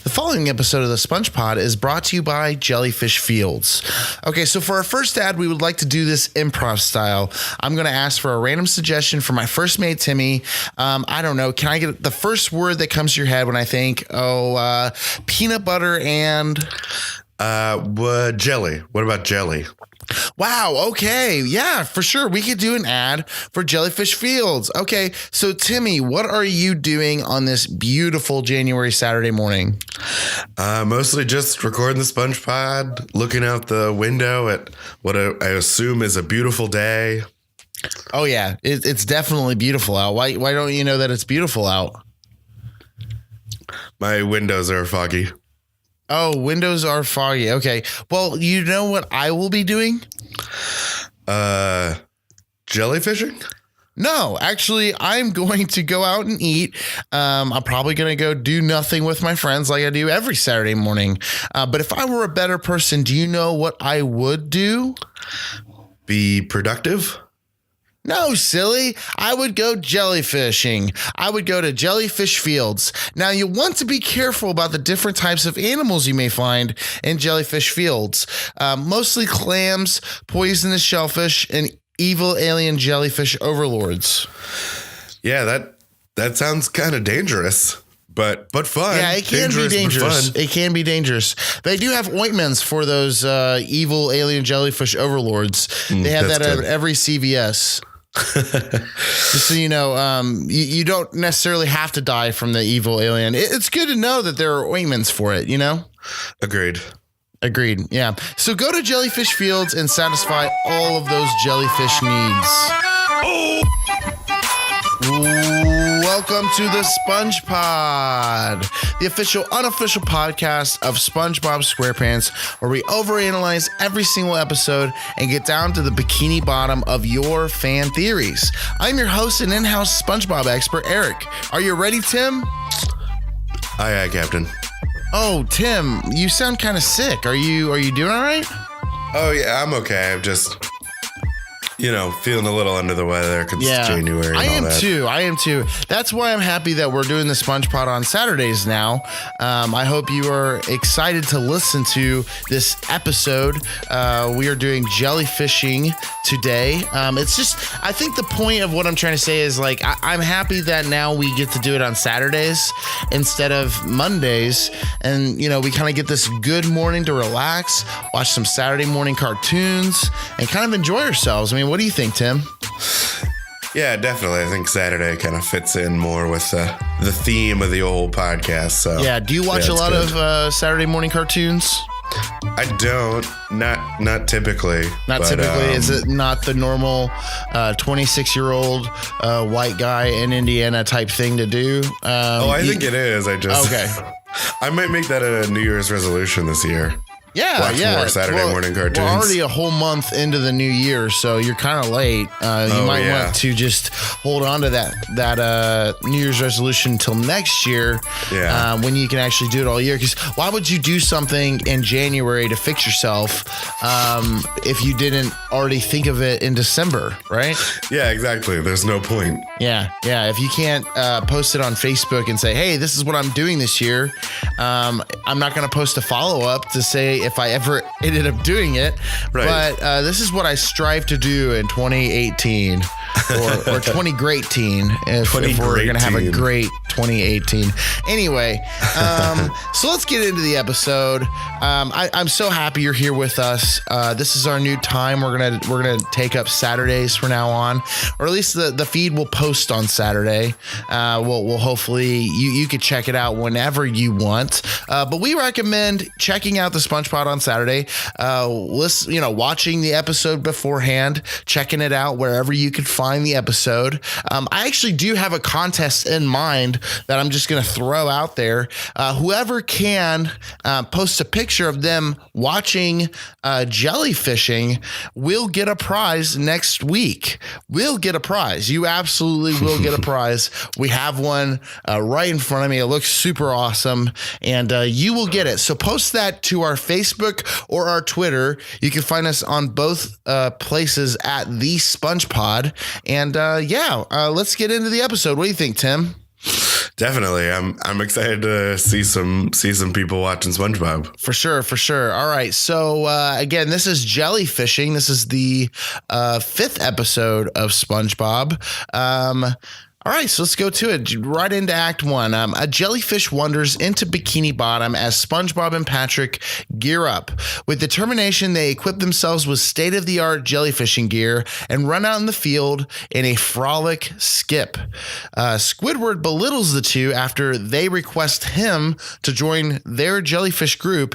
The following episode of the SpongePod is brought to you by Jellyfish Fields. Okay, so for our first ad, we would like to do this improv style. I'm going to ask for a random suggestion for my first mate, Timmy. I don't know. Can I get the first word that comes to your head when I think, peanut butter and... jelly. What about jelly? Wow. Okay. Yeah, for sure. We could do an ad for Jellyfish Fields. Okay. So Timmy, what are you doing on this beautiful January Saturday morning? Mostly just recording the SpongePod, looking out the window at what I assume is a beautiful day. Oh yeah. It's definitely beautiful out. Why don't you know that it's beautiful out? My windows are foggy. Oh, windows are foggy. Okay. Well, you know what I will be doing? Jellyfishing? No, actually, I'm going to go out and eat. I'm probably going to go do nothing with my friends like I do every Saturday morning. But if I were a better person, do you know what I would do? Be productive? No, silly. I would go jellyfishing. I would go to Jellyfish Fields. Now, you want to be careful about the different types of animals you may find in Jellyfish Fields. Mostly clams, poisonous shellfish, and evil alien jellyfish overlords. Yeah, that sounds kind of dangerous. But fun. Yeah, it can be dangerous. It can be dangerous. They do have ointments for those evil alien jellyfish overlords. They have that at every CVS. Just so you know, you don't necessarily have to die from the evil alien. It's good to know that there are ointments for it, you know? Agreed. Yeah. So go to Jellyfish Fields and satisfy all of those jellyfish needs. Oh! Welcome to the SpongePod, the official, unofficial podcast of SpongeBob SquarePants, where we overanalyze every single episode and get down to the bikini bottom of your fan theories. I'm your host and in-house SpongeBob expert, Eric. Are you ready, Tim? Aye, Captain. Oh, Tim, you sound kind of sick. Are you doing all right? Oh, yeah, I'm okay. I'm just... feeling a little under the weather because it's January and I all am that. I am too. That's why I'm happy that we're doing the SpongePod on Saturdays now. I hope you are excited to listen to this episode. We are doing jellyfishing today. It's just, I think the point of what I'm trying to say is like, I'm happy that now we get to do it on Saturdays instead of Mondays. And, we kind of get this good morning to relax, watch some Saturday morning cartoons, and kind of enjoy ourselves. I mean, what do you think, Tim? Yeah, definitely. I think Saturday kind of fits in more with the theme of the old podcast. So yeah, do you watch a lot of Saturday morning cartoons? I don't. Not typically. Not typically. Is it not the normal 26-year-old white guy in Indiana type thing to do? I think it is. Okay. I might make that a New Year's resolution this year. Watch more Saturday morning cartoons. We're already a whole month into the new year, so you're kind of late. You might want to just hold on to that New Year's resolution until next year, when you can actually do it all year. Because why would you do something in January to fix yourself if you didn't already think of it in December, right? Yeah, exactly. There's no point. Yeah. If you can't post it on Facebook and say, hey, this is what I'm doing this year, I'm not going to post a follow-up to say if I ever ended up doing it. Right. But this is what I strive to do in 2018 or 2018 if we're going to have a great 2018. Anyway, so let's get into the episode. I'm so happy you're here with us. This is our new time. We're gonna take up Saturdays from now on, or at least the feed will post on Saturday. We'll hopefully you could check it out whenever you want. But we recommend checking out the SpongePod on Saturday. Watching the episode beforehand, checking it out wherever you could find the episode. I actually do have a contest in mind that I'm just going to throw out there. Whoever can post a picture of them watching jellyfishing will get a prize next week. We'll get a prize. You absolutely will get a prize. We have one right in front of me. It looks super awesome, and you will get it. So post that to our Facebook or our Twitter. You can find us on both places at the SpongePod. And let's get into the episode. What do you think, Tim? Definitely. I'm excited to see some people watching SpongeBob. For sure. All right. So again, this is Jellyfishing. This is the 5th episode of SpongeBob. All right, so let's go to it. Right into Act 1. A jellyfish wanders into Bikini Bottom as SpongeBob and Patrick gear up. With determination, they equip themselves with state-of-the-art jellyfishing gear and run out in the field in a frolic skip. Squidward belittles the two after they request him to join their jellyfish group,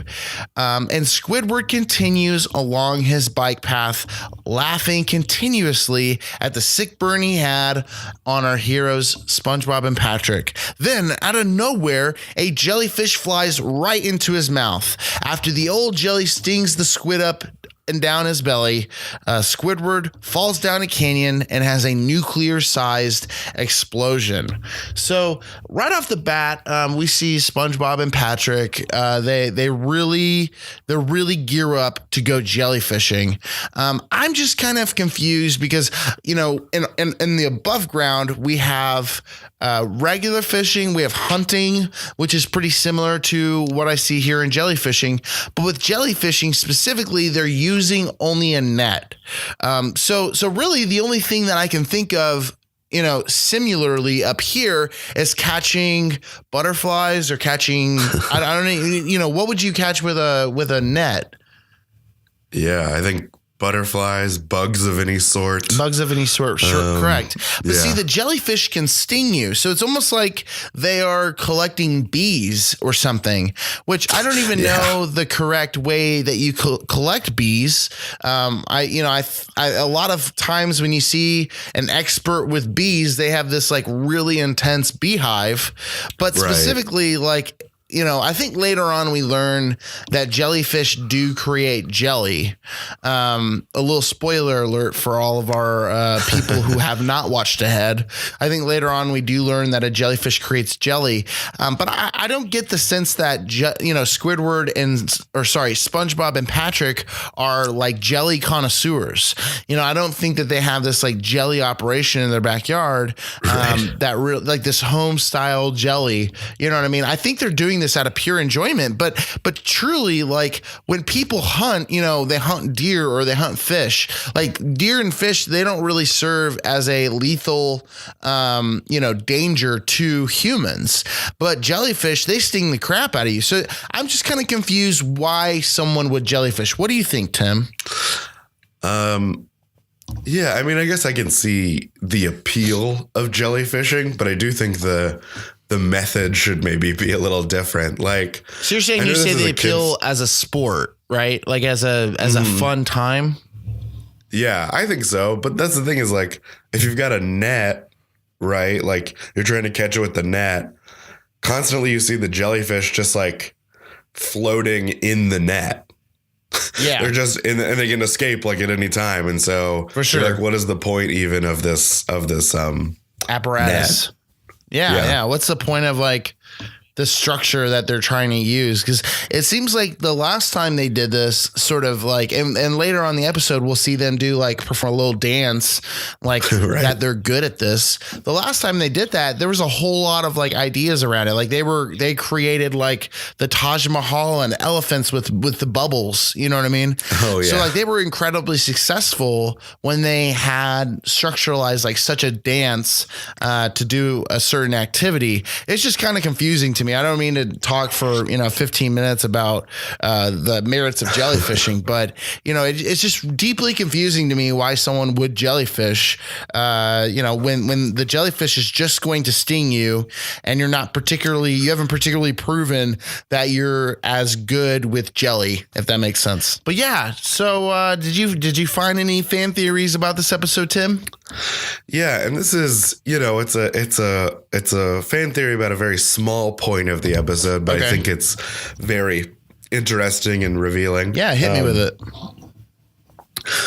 and Squidward continues along his bike path, laughing continuously at the sick burn he had on our heroes, SpongeBob and Patrick. Then, out of nowhere, a jellyfish flies right into his mouth. After the old jelly stings the squid up and down his belly, Squidward falls down a canyon and has a nuclear-sized explosion. So, right off the bat, we see SpongeBob and Patrick. They really gear up to go jellyfishing. I'm just kind of confused because, you know, in the above ground we have regular fishing, we have hunting, which is pretty similar to what I see here in jellyfishing. But with jellyfishing specifically, they're using only a net. So really the only thing that I can think of, you know, similarly up here is catching butterflies or catching, I don't know, you know, what would you catch with a net? Yeah, I think butterflies, bugs of any sort. Sure, correct. But see, the jellyfish can sting you. So it's almost like they are collecting bees or something, which I don't even know the correct way that you collect bees. A lot of times when you see an expert with bees, they have this like really intense beehive, but specifically like, you know, I think later on we learn that jellyfish do create jelly. A little spoiler alert for all of our people who have not watched ahead. I think later on we do learn that a jellyfish creates jelly. But I don't get the sense that, SpongeBob and Patrick are like jelly connoisseurs. You know, I don't think that they have this like jelly operation in their backyard that like this home style jelly. You know what I mean? I think they're doing this out of pure enjoyment, but truly, like when people hunt, you know, they hunt deer or they hunt fish. Like deer and fish, they don't really serve as a lethal, danger to humans. But jellyfish, they sting the crap out of you. So I'm just kind of confused why someone would jellyfish. What do you think, Tim? Yeah, I mean, I guess I can see the appeal of jellyfishing, but I do think the method should maybe be a little different. Like, so you're saying you say the appeal as a sport, right? Like as a fun time? Yeah, I think so. But that's the thing is like, if you've got a net, right? Like you're trying to catch it with the net, constantly you see the jellyfish just like floating in the net. Yeah, they're just and they can escape like at any time. And so for sure, like, what is the point even of this apparatus? Net? Yeah. What's the point of like the structure that they're trying to use? Because it seems like the last time they did this sort of like, and later on the episode, we'll see them do like perform a little dance, like that they're good at this. The last time they did that, there was a whole lot of like ideas around it. Like they created like the Taj Mahal and elephants with the bubbles. You know what I mean? Oh yeah. So like they were incredibly successful when they had structuralized like such a dance to do a certain activity. It's just kind of confusing to me. I don't mean to talk for 15 minutes about the merits of jellyfishing, but it's just deeply confusing to me why someone would jellyfish. When the jellyfish is just going to sting you, and you haven't particularly proven that you're as good with jelly, if that makes sense. But yeah, so did you find any fan theories about this episode, Tim? Yeah, and this is it's a fan theory about a very small point of the episode, but I think it's very interesting and revealing. Yeah, hit me with it.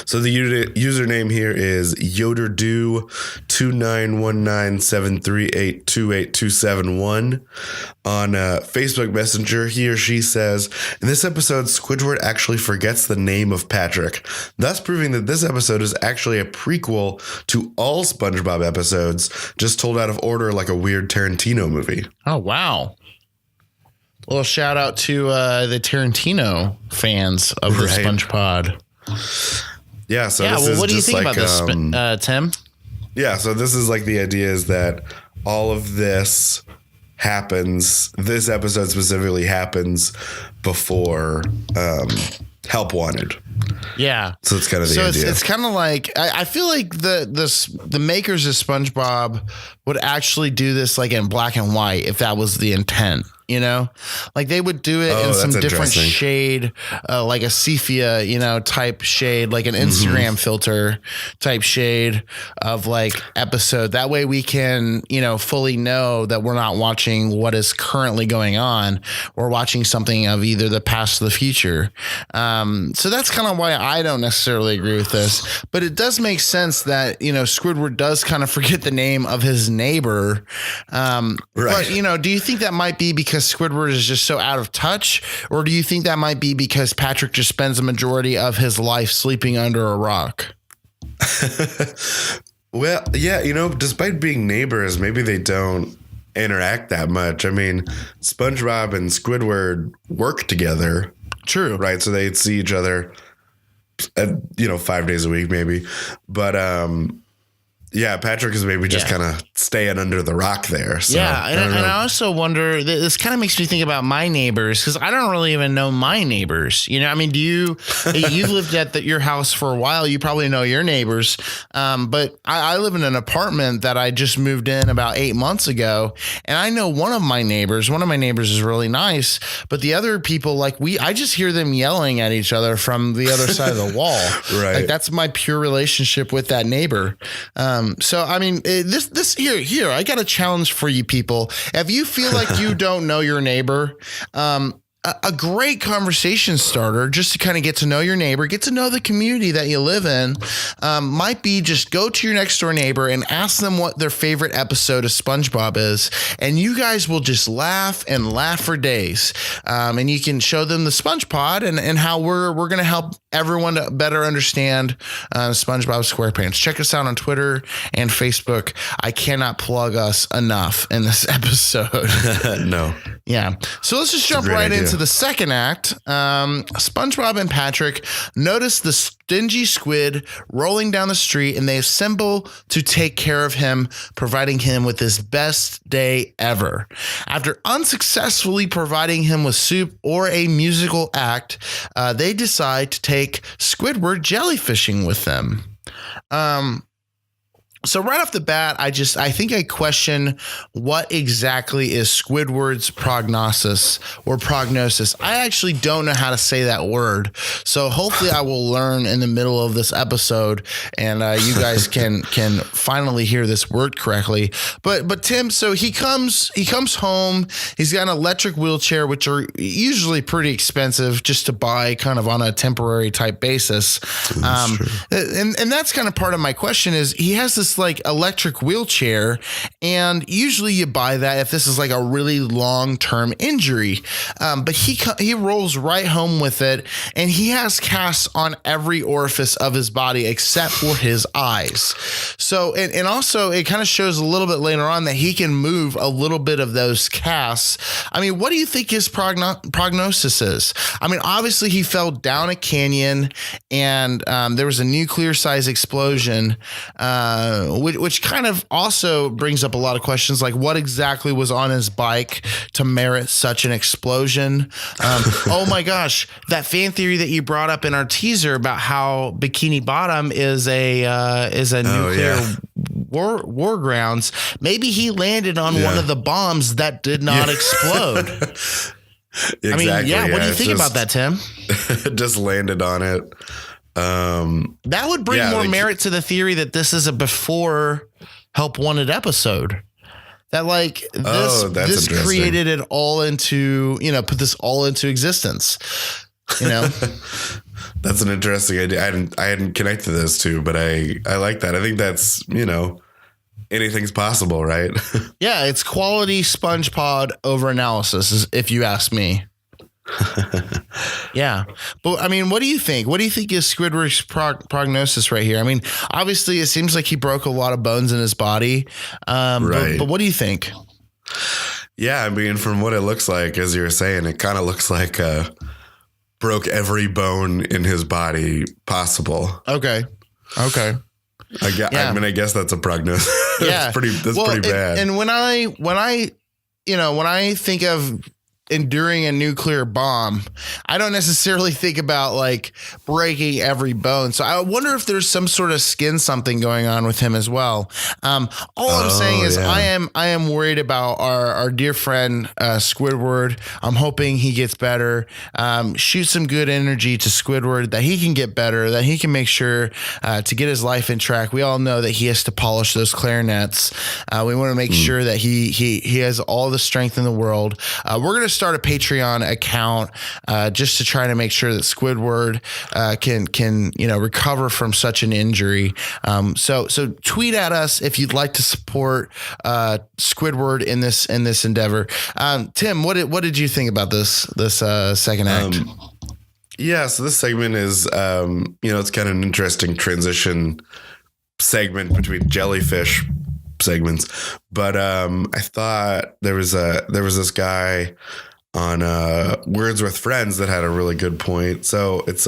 So the username here is Yoderdo291973828271 on Facebook Messenger. He or she says, in this episode, Squidward actually forgets the name of Patrick, thus proving that this episode is actually a prequel to all SpongeBob episodes, just told out of order like a weird Tarantino movie. Oh, wow. Well, shout out to the Tarantino fans of the SpongePod. Yeah. So this well, is what do you just think like, about this, Tim? Yeah. So this is like the idea is that all of this happens. This episode specifically happens before Help Wanted. Yeah. So it's kind of the idea. It's kind of like I feel like the makers of SpongeBob would actually do this like in black and white if that was the intent. You know, like they would do it in some different shade, like a sepia, type shade, like an Instagram filter type shade of like episode. That way we can, fully know that we're not watching what is currently going on. We're watching something of either the past or the future. So that's kind of why I don't necessarily agree with this. But it does make sense that, Squidward does kind of forget the name of his neighbor. Right. But, do you think that might be because Squidward is just so out of touch, or do you think that might be because Patrick just spends a majority of his life sleeping under a rock? Well, yeah, despite being neighbors, maybe they don't interact that much. I mean, SpongeBob and Squidward work together. True. Right. So they'd see each other, 5 days a week, maybe. But, yeah, Patrick is maybe just kind of staying under the rock there. So, yeah, and I also wonder, this kind of makes me think about my neighbors, because I don't really even know my neighbors. I mean, you've lived at your house for a while. You probably know your neighbors. But I live in an apartment that I just moved in about 8 months ago. And I know one of my neighbors is really nice. But the other people, I just hear them yelling at each other from the other side of the wall. Right. Like, that's my pure relationship with that neighbor. So, I mean, this here, I got a challenge for you people. If you feel like you don't know your neighbor, a great conversation starter just to kind of get to know your neighbor, get to know the community that you live in, might be just go to your next door neighbor and ask them what their favorite episode of SpongeBob is. And you guys will just laugh and laugh for days. And you can show them the SpongePod and how we're going to help everyone to better understand SpongeBob SquarePants. Check us out on Twitter and Facebook. I cannot plug us enough in this episode. No. Yeah. So let's just jump right into the second act. SpongeBob and Patrick notice the stingy squid rolling down the street, and they assemble to take care of him, providing him with his best day ever. After unsuccessfully providing him with soup or a musical act, they decide to take Squidward jellyfishing with them. So right off the bat, I think I question what exactly is Squidward's prognosis. I actually don't know how to say that word. So hopefully I will learn in the middle of this episode, and you guys can finally hear this word correctly. But Tim, so he comes home. He's got an electric wheelchair, which are usually pretty expensive just to buy kind of on a temporary type basis. And that's kind of part of my question is he has this like electric wheelchair, and usually you buy that if this is like a really long-term injury, but he rolls right home with it, and he has casts on every orifice of his body except for his eyes. So and also it kind of shows a little bit later on that he can move a little bit of those casts. I mean, what do you think his prognosis is? I mean, obviously he fell down a canyon, and there was a nuclear size explosion, which kind of also brings up a lot of questions, like what exactly was on his bike to merit such an explosion? Oh my gosh, that fan theory that you brought up in our teaser about how Bikini Bottom is a nuclear war grounds. Maybe he landed on one of the bombs that did not explode. Exactly. I mean, what do you think about that, Tim? Just landed on it. That would bring more merit to the theory that this is a before Help Wanted episode. That like this created it all into, put this all into existence. you know? That's an interesting idea. I hadn't connected those two, but I like that. I think that's, anything's possible, right? Yeah, it's quality SpongePod over analysis, if you ask me. Yeah. But I mean, what do you think? What do you think is Squidward's prognosis right here? I mean, obviously it seems like he broke a lot of bones in his body. Right. But what do you think? Yeah, I mean, from what it looks like, as you were saying, it kind of looks like broke every bone in his body possible. Okay. I guess that's a prognosis. Yeah. That's pretty bad. And when I think of enduring a nuclear bomb, I don't necessarily think about like breaking every bone. So I wonder if there's some sort of something going on with him as well. All I'm saying is I am worried about our dear friend Squidward. I'm hoping he gets better. Shoot some good energy to Squidward that he can get better, that he can make sure to get his life in track. We all know that he has to polish those clarinets. We want to make sure that he has all the strength in the world. We're going to start a Patreon account just to try to make sure that Squidward can recover from such an injury. So tweet at us if you'd like to support Squidward in this endeavor. Tim, what did you think about this second act? Yeah, so this segment is it's kind of an interesting transition segment between jellyfish segments, but I thought there was this guy on Words with Friends that had a really good point. So it's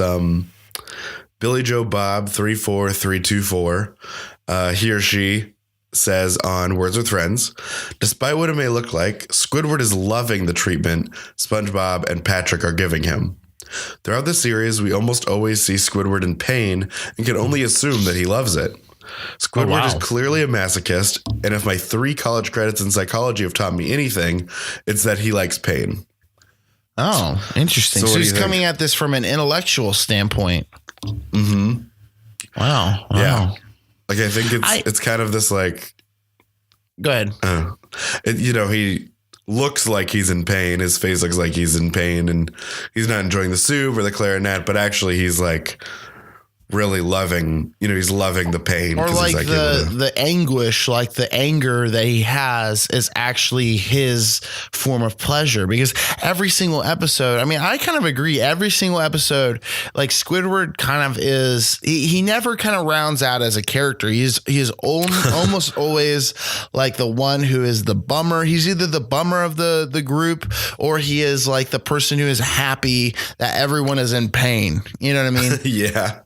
Billy Joe Bob 34324. He or she says on Words with Friends, despite what it may look like, Squidward is loving the treatment SpongeBob and Patrick are giving him. Throughout the series, we almost always see Squidward in pain and can only assume that he loves it. Squidward is clearly a masochist, and if my 3 college credits in psychology have taught me anything, it's that he likes pain. Oh, interesting. So he's coming at this from an intellectual standpoint. Mm-hmm. Wow. Yeah. Like, I think it's kind of this like. Go ahead. He looks like he's in pain. His face looks like he's in pain, and he's not enjoying the soup or the clarinet, but actually he's like really loving, he's loving the pain. Or like the anguish, like the anger that he has is actually his form of pleasure, because every single episode, I mean, I kind of agree. Every single episode, like Squidward kind of is, he never kind of rounds out as a character. He's almost always like the one who is the bummer. He's either the bummer of the group, or he is like the person who is happy that everyone is in pain. You know what I mean? Yeah.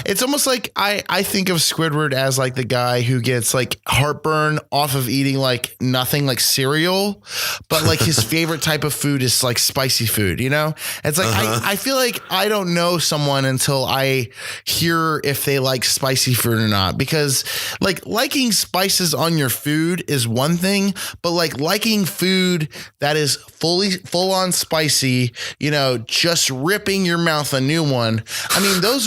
It's almost like I think of Squidward as like the guy who gets like heartburn off of eating like nothing, like cereal, but like his favorite type of food is like spicy food, It's like, I feel like I don't know someone until I hear if they like spicy food or not, because like liking spices on your food is one thing, but like liking food that is full on spicy, just ripping your mouth a new one. I mean, those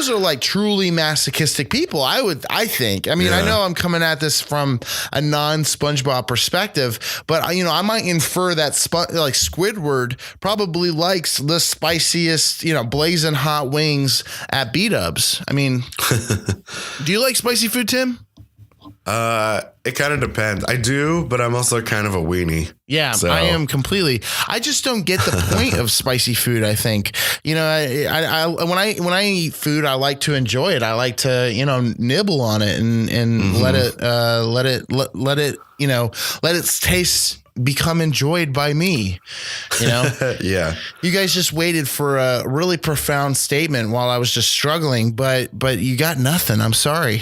are like truly masochistic people. I think. I mean, I know I'm coming at this from a non-SpongeBob perspective, but I might infer that like Squidward probably likes the spiciest, blazing hot wings at B-Dubs. I mean, do you like spicy food, Tim? It kind of depends. I do, but I'm also kind of a weenie. Yeah, so. I am completely. I just don't get the point of spicy food. I think, I when I eat food, I like to enjoy it. I like to, nibble on it and let its taste become enjoyed by me, Yeah. You guys just waited for a really profound statement while I was just struggling, but you got nothing. I'm sorry.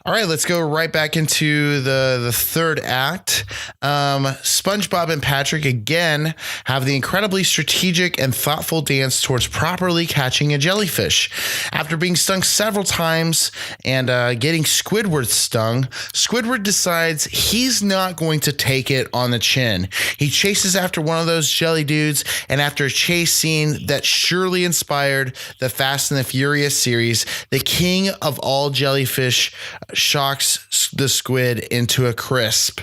All right, let's go right back into the third act. SpongeBob and Patrick again have the incredibly strategic and thoughtful dance towards properly catching a jellyfish. After being stung several times and getting Squidward stung, Squidward decides he's not going to take it on the chin. He chases after one of those jelly dudes, and after a chase scene that surely inspired the Fast and the Furious series, the king of all jellyfish shocks the squid into a crisp.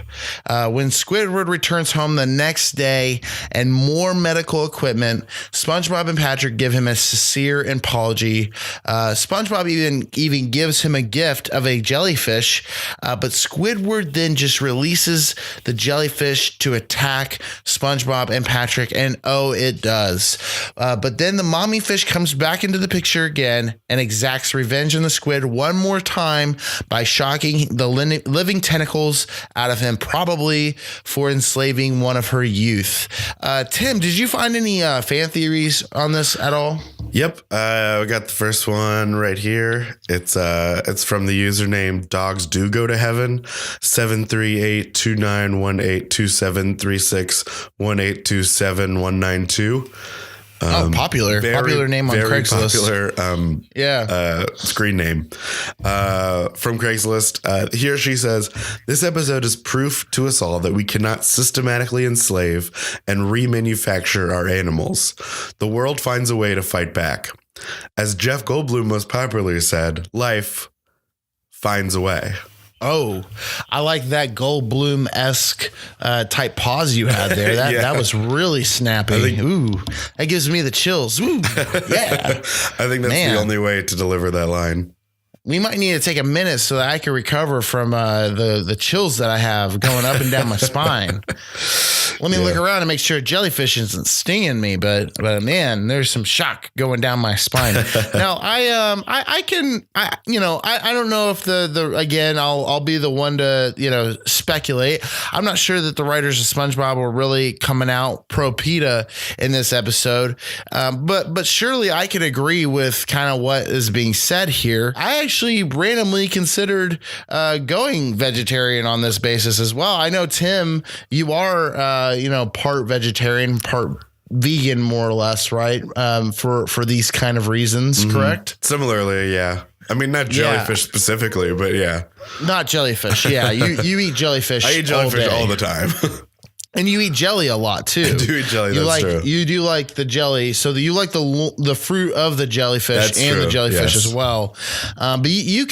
When Squidward returns home the next day and more medical equipment, SpongeBob and Patrick give him a sincere apology. SpongeBob even gives him a gift of a jellyfish, but Squidward then just releases the jellyfish to attack SpongeBob and Patrick, and oh, it does. But then the mommy fish comes back into the picture again and exacts revenge on the squid one more time by shocking the living tentacles out of him, probably for enslaving one of her youth. Tim, did you find any fan theories on this at all? Yep, we got the first one right here. It's from the username Dogs Do Go to Heaven 738-2918-2736-1827-192. Popular name on Craigslist. Popular, screen name from Craigslist. He or she says, this episode is proof to us all that we cannot systematically enslave and remanufacture our animals. The world finds a way to fight back. As Jeff Goldblum most popularly said, life finds a way. Oh, I like that Goldblum-esque type pause you had there. That was really snappy. Ooh, that gives me the chills. Ooh, yeah. I think that's the only way to deliver that line. We might need to take a minute so that I can recover from the chills that I have going up and down my spine. Let me look around and make sure jellyfish isn't stinging me, but man, there's some shock going down my spine. Now I don't know if again, I'll be the one to, speculate. I'm not sure that the writers of SpongeBob were really coming out pro PETA in this episode. But surely I can agree with kind of what is being said here. I actually randomly considered going vegetarian on this basis as well. I know, Tim, you are part vegetarian, part vegan, more or less, right? For these kind of reasons, correct? Similarly, yeah. I mean, not jellyfish specifically, but yeah. Not jellyfish, yeah. You eat jellyfish. I eat jellyfish all the time. And you eat jelly a lot too. I do eat jelly. That's true. You do like the jelly, so you like the fruit of the jellyfish the jellyfish as well. But I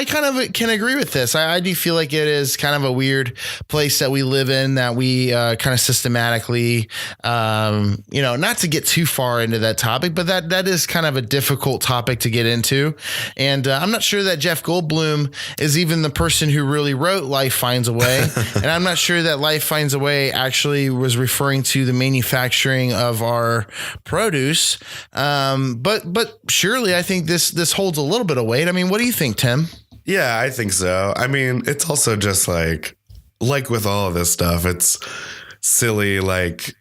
kind of can agree with this. I do feel like it is kind of a weird place that we live in, that we kind of systematically, not to get too far into that topic, but that is kind of a difficult topic to get into. And I'm not sure that Jeff Goldblum is even the person who really wrote Life Finds a Way, and I'm not sure that Life Finds a Way actually was referring to the manufacturing of our produce. But surely I think this holds a little bit of weight. I mean, what do you think, Tim? Yeah, I think so. I mean, it's also just like with all of this stuff, it's silly. Like,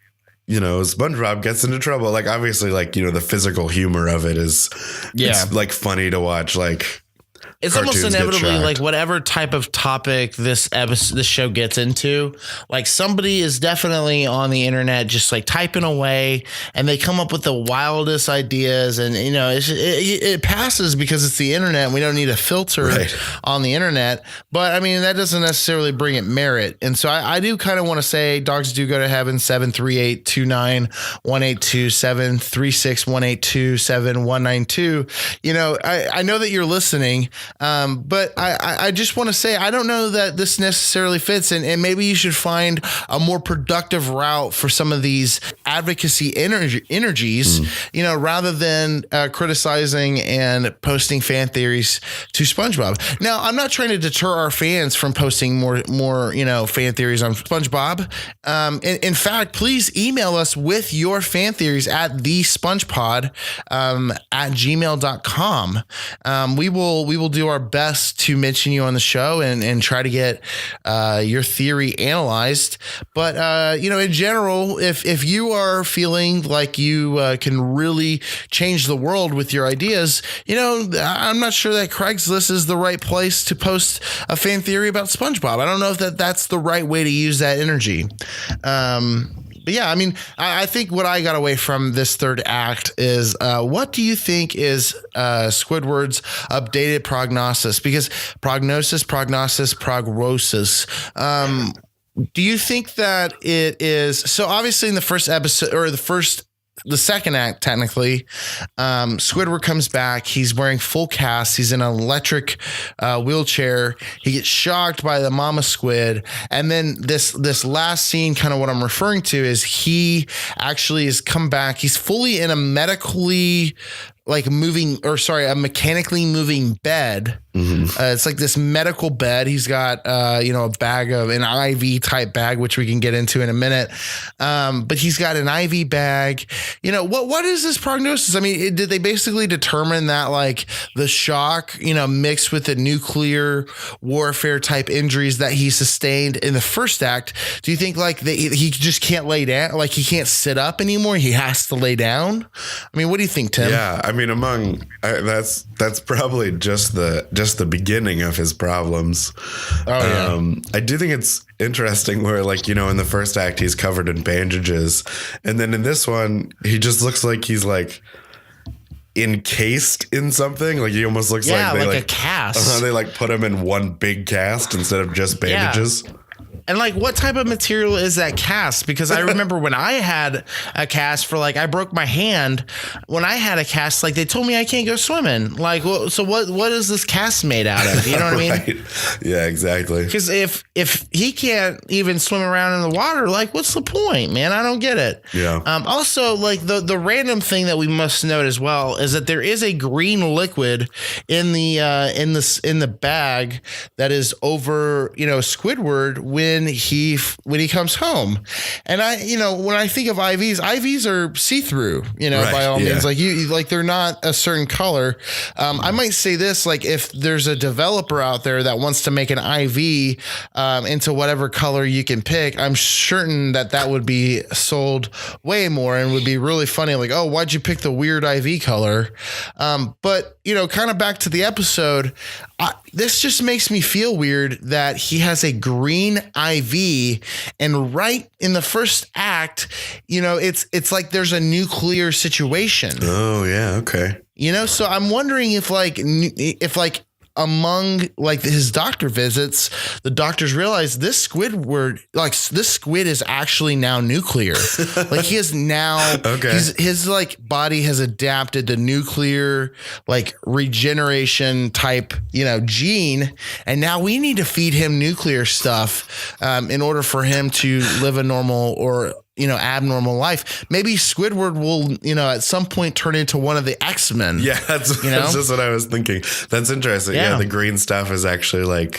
SpongeBob gets into trouble. Like, obviously, the physical humor of it is, it's like funny to watch. Like, it's almost inevitably like whatever type of topic this show gets into, like somebody is definitely on the internet just like typing away and they come up with the wildest ideas, and it passes because it's the internet and we don't need a filter on the internet. But I mean, that doesn't necessarily bring it merit. And so I do kind of want to say Dogs Do Go to Heaven 738-29-182-736-182-7192. I know that you're listening. But I just want to say, I don't know that this necessarily fits, and maybe you should find a more productive route for some of these advocacy energies, rather than criticizing and posting fan theories to SpongeBob. Now, I'm not trying to deter our fans from posting more fan theories on SpongeBob. In fact, please email us with your fan theories at the SpongePod at gmail.com. We will do our best to mention you on the show and try to get your theory analyzed. But in general, if you are feeling like you can really change the world with your ideas, I'm not sure that Craigslist is the right place to post a fan theory about SpongeBob. I don't know if that's the right way to use that energy. But yeah, I mean, I think what I got away from this third act is what do you think is Squidward's updated prognosis? Because prognosis. Do you think that it is? So obviously in the first episode or the first the second act, technically. Squidward comes back. He's wearing full cast. He's in an electric wheelchair. He gets shocked by the mama squid. And then this last scene, kind of what I'm referring to, is he actually has come back. He's fully in a a mechanically moving bed. It's like this medical bed. He's got, a bag of an IV type bag, which we can get into in a minute. But he's got an IV bag. What is this prognosis? I mean, did they basically determine that like the shock, mixed with the nuclear warfare type injuries that he sustained in the first act? Do you think like he just can't lay down? Like he can't sit up anymore. He has to lay down. I mean, what do you think, Tim? Yeah. I mean, that's probably just the beginning of his problems. I do think it's interesting where in the first act he's covered in bandages, and then in this one he just looks like he's like encased in something. Like he almost looks like they a cast. They put him in one big cast instead of just bandages. Yeah. And what type of material is that cast? Because I remember when I had a cast for I broke my hand. When I had a cast, they told me I can't go swimming. So what is this cast made out of? You know what I mean? Yeah, exactly. Because if he can't even swim around in the water, what's the point, man? I don't get it. Yeah. Also, the random thing that we must note as well is that there is a green liquid in the bag that is over Squidward when he comes home. And when I think of IVs are see-through, right, by all means, they're not a certain color. I might say this, if there's a developer out there that wants to make an IV into whatever color you can pick, I'm certain that would be sold way more and would be really funny. Oh, why'd you pick the weird IV color? But kind of back to the episode, this just makes me feel weird that he has a green IV, and right in the first act, it's like there's a nuclear situation. Oh yeah, okay. So I'm wondering if among his doctor visits, the doctors realize this squid is actually now nuclear. He is now his body has adapted to nuclear regeneration type gene, and now we need to feed him nuclear stuff in order for him to live a normal or abnormal life. Maybe Squidward will, at some point turn into one of the X-Men. Yeah, that's just what I was thinking. That's interesting. Yeah, the green stuff is actually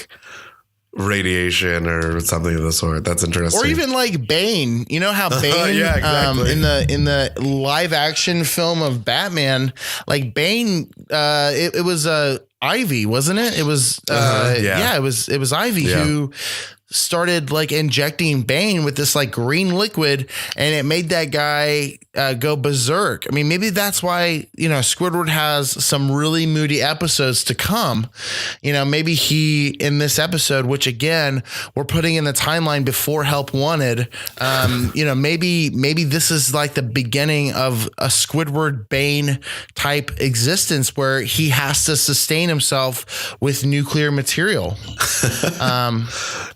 radiation or something of the sort. That's interesting. Or even Bane. You know how Bane yeah, exactly. in the live action film of Batman, Bane, it was Ivy, wasn't it? It was it was Ivy who started injecting Bane with this green liquid, and it made that guy go berserk. I mean, maybe that's why, Squidward has some really moody episodes to come. Maybe he, in this episode, which again, we're putting in the timeline before Help Wanted, maybe this is the beginning of a Squidward Bane type existence where he has to sustain himself with nuclear material.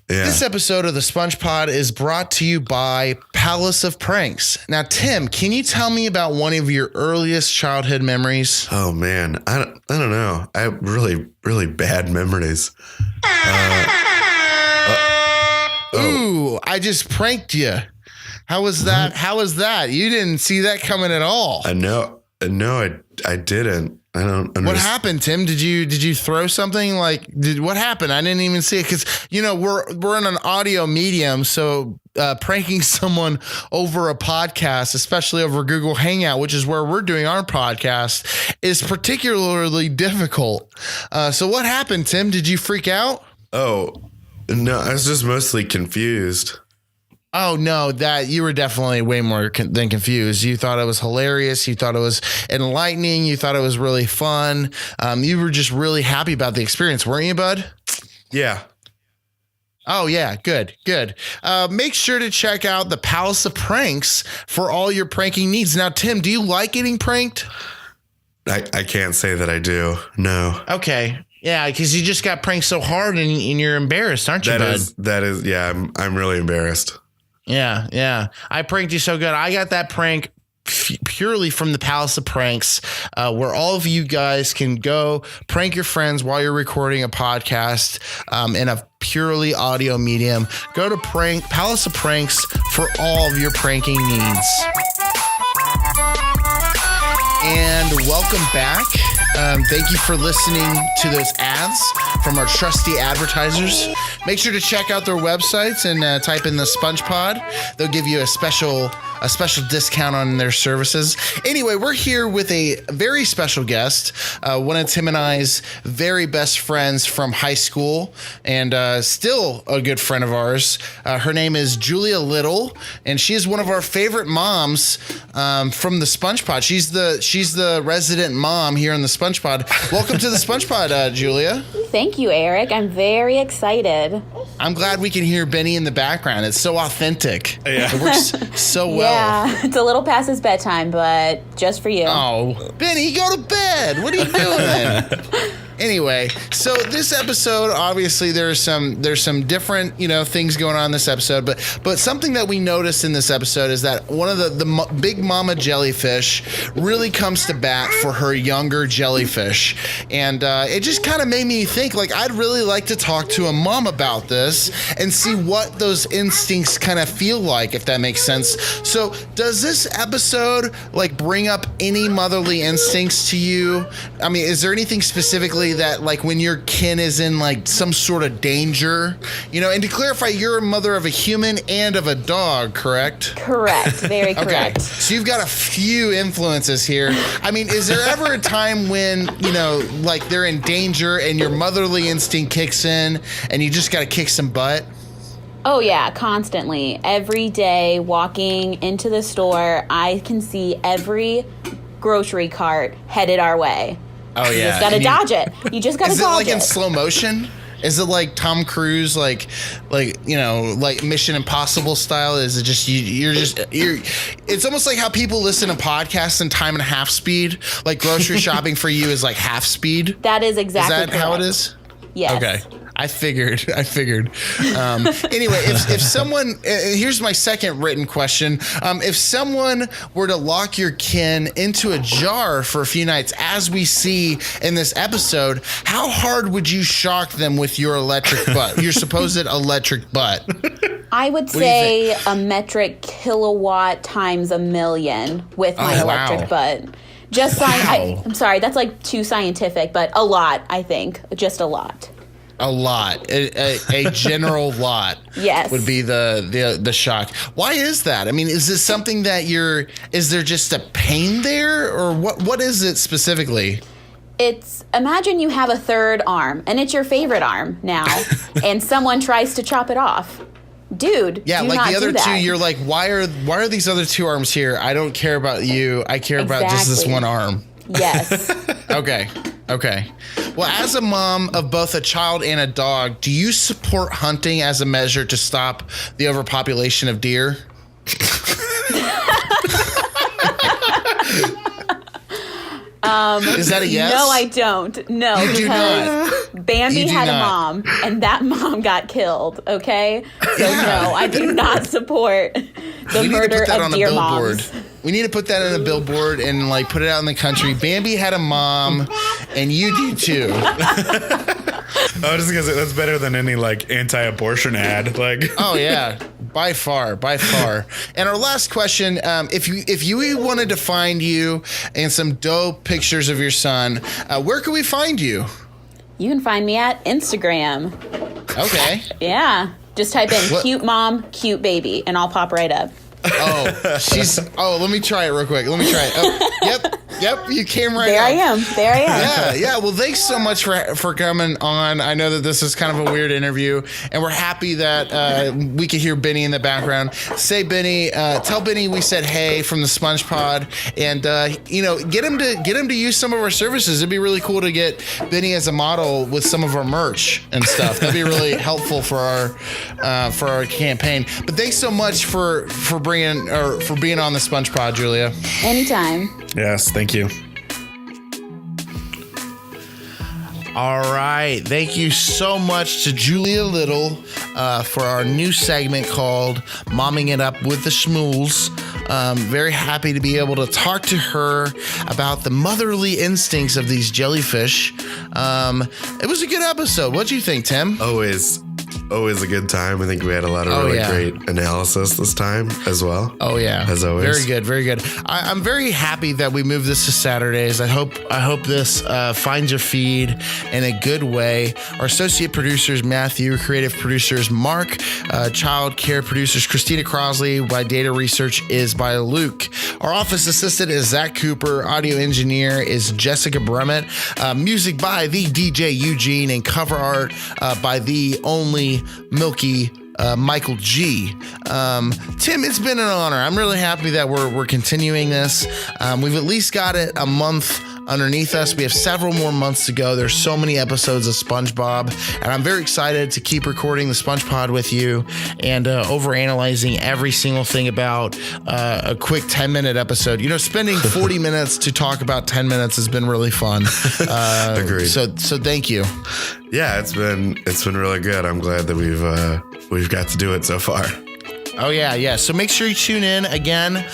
Yeah. This episode of the SpongePod is brought to you by Palace of Pranks. Now, Tim, can you tell me about one of your earliest childhood memories? Oh man, I don't know. I have really, really bad memories. Ooh, I just pranked you. How was that? How was that? You didn't see that coming at all. No, I didn't. I don't understand. What happened, Tim? Did you throw something? What happened? I didn't even see it because we're in an audio medium, so pranking someone over a podcast, especially over Google Hangout, which is where we're doing our podcast, is particularly difficult. So what happened, Tim? Did you freak out? Oh no, I was just mostly confused. Oh, no, that you were definitely way more than confused. You thought it was hilarious. You thought it was enlightening. You thought it was really fun. You were just really happy about the experience, weren't you, bud? Yeah. Oh, yeah. Good. Make sure to check out the Palace of Pranks for all your pranking needs. Now, Tim, do you like getting pranked? I can't say that I do. No. Okay. Yeah, because you just got pranked so hard and you're embarrassed, aren't you, bud? That is. Yeah, I'm really embarrassed. Yeah. I pranked you so good. I got that prank purely from the Palace of Pranks, where all of you guys can go prank your friends while you're recording a podcast in a purely audio medium. Go to Palace of Pranks for all of your pranking needs. And welcome back. Thank you for listening to those ads from our trusty advertisers. Make sure to check out their websites and type in the SpongePod. They'll give you a special discount on their services. Anyway, we're here with a very special guest, one of Tim and I's very best friends from high school, and still a good friend of ours. Her name is Julia Little, and she is one of our favorite moms from the SpongePod. She's the resident mom here in the SpongePod. Welcome to the SpongePod, Julia. Thank you, Eric. I'm very excited. I'm glad we can hear Benny in the background. It's so authentic. Yeah. It works so well. Yeah, it's a little past his bedtime, but just for you. Oh, Benny, go to bed. What are you doing? Anyway, so this episode, obviously there's some different, things going on in this episode, but something that we noticed in this episode is that one of the big mama jellyfish really comes to bat for her younger jellyfish. And it just kind of made me think, like, I'd really like to talk to a mom about this and see what those instincts kind of feel like, if that makes sense. So does this episode, like, bring up any motherly instincts to you? I mean, is there anything specifically that, like, when your kin is in, like, some sort of danger, and to clarify, you're a mother of a human and of a dog, correct? Correct. Very correct. Okay. So you've got a few influences here. I mean, is there ever a time when, like, they're in danger and your motherly instinct kicks in and you just got to kick some butt? Oh, yeah, constantly. Every day walking into the store, I can see every grocery cart headed our way. Oh, yeah. You just got to dodge it. You just got to dodge it. Is it like in slow motion? Is it like Tom Cruise, like Mission Impossible style? Is it just you're it's almost like how people listen to podcasts in time and a half speed. Like grocery shopping for you is like half speed. That is exactly correct. How it is? Yes. Okay. I figured. Anyway, if someone, here's my second written question. If someone were to lock your kin into a jar for a few nights, as we see in this episode, how hard would you shock them with your electric butt, your supposed electric butt? I would say a metric kilowatt times a million with my electric butt. Just I'm sorry, that's like too scientific, but a lot, I think. Just a lot. A lot, a general lot. Yes, would be the shock. Why is that? I mean, is this something that is there just a pain there, or what is it specifically? Imagine you have a third arm and it's your favorite arm now, and someone tries to chop it off. Dude, yeah, do like not the other do that. two, you're like, why are these other two arms here? I don't care about you. I care about just this one arm. Yes. Okay. Well, as a mom of both a child and a dog, do you support hunting as a measure to stop the overpopulation of deer? Is that a yes? No, I don't. No, you do not. Bambi had a mom, and that mom got killed. Okay, so no, I do not support the murder of deer moms. We need to put that on a billboard and like put it out in the country. Bambi had a mom, and you do too. I was just gonna say that's better than any like anti-abortion ad. Like, oh yeah, by far. And our last question: if you wanted to find you and some dope pictures of your son, where can we find you? You can find me at Instagram. Okay. Yeah, just type in "cute mom, cute baby" and I'll pop right up. Let me try it real quick. Oh, yep, you came right there up. There I Yeah. am. Well, thanks so much for coming on. I know that this is kind of a weird interview, and we're happy that we could hear Benny in the background. Say, Benny, tell Benny we said hey from the SpongePod, and get him to use some of our services. It'd be really cool to get Benny as a model with some of our merch and stuff. That'd be really helpful for our campaign. But thanks so much for being on the SpongePod, Julia. Anytime. Yes, thank you. All right. Thank you so much to Julia Little for our new segment called Momming It Up with the Schmools. Very happy to be able to talk to her about the motherly instincts of these jellyfish. It was a good episode. What'd you think, Tim? Always a good time. I think we had a lot of great analysis this time as well. Oh yeah, as always. Very good, very good. I'm very happy that we moved this to Saturdays. I hope this finds your feed in a good way. Our associate producers Matthew, creative producers Mark, child care producers Christina Crosley. By data research is by Luke. Our office assistant is Zach Cooper. Audio engineer is Jessica Brummett. Music by the DJ Eugene, and cover art by the only Milky Michael G. Tim, it's been an honor. I'm really happy that we're continuing this. We've at least got it a month underneath us. We have several more months to go. There's so many episodes of SpongeBob, and I'm very excited to keep recording the SpongePod with you and overanalyzing every single thing about a quick 10-minute episode. Spending 40 minutes to talk about 10 minutes has been really fun. Agreed. So thank you. Yeah, it's been really good. I'm glad that we've got to do it so far. Oh, yeah. So make sure you tune in again.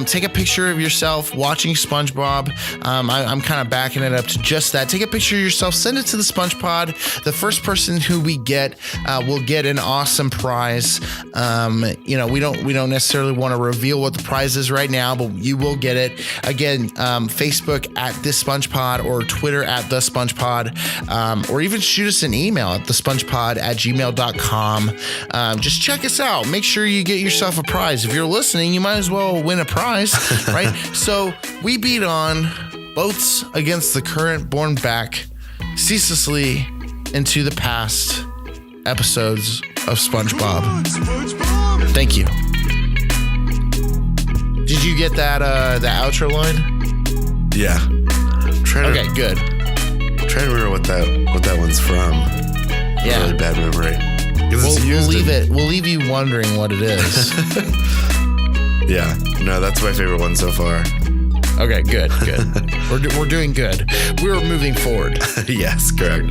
Take a picture of yourself watching SpongeBob. I'm kind of backing it up to just that. Take a picture of yourself. Send it to the SpongePod. The first person who we get will get an awesome prize. We don't necessarily want to reveal what the prize is right now, but you will get it. Again, Facebook at This SpongePod or Twitter at The SpongePod, or even shoot us an email at thespongepod@gmail.com. Just check us out. Make sure you get yourself a prize. If you're listening, you might as well win a prize, right? So we beat on boats against the current, borne back ceaselessly into the past episodes of SpongeBob. Thank you. Did you get that the outro line? Yeah. Okay, good. I'm trying to remember what that one's from. Yeah. Really bad memory. We'll leave you wondering what it is. Yeah. No, that's my favorite one so far. Okay, good. We're doing good. We're moving forward. Yes, correct.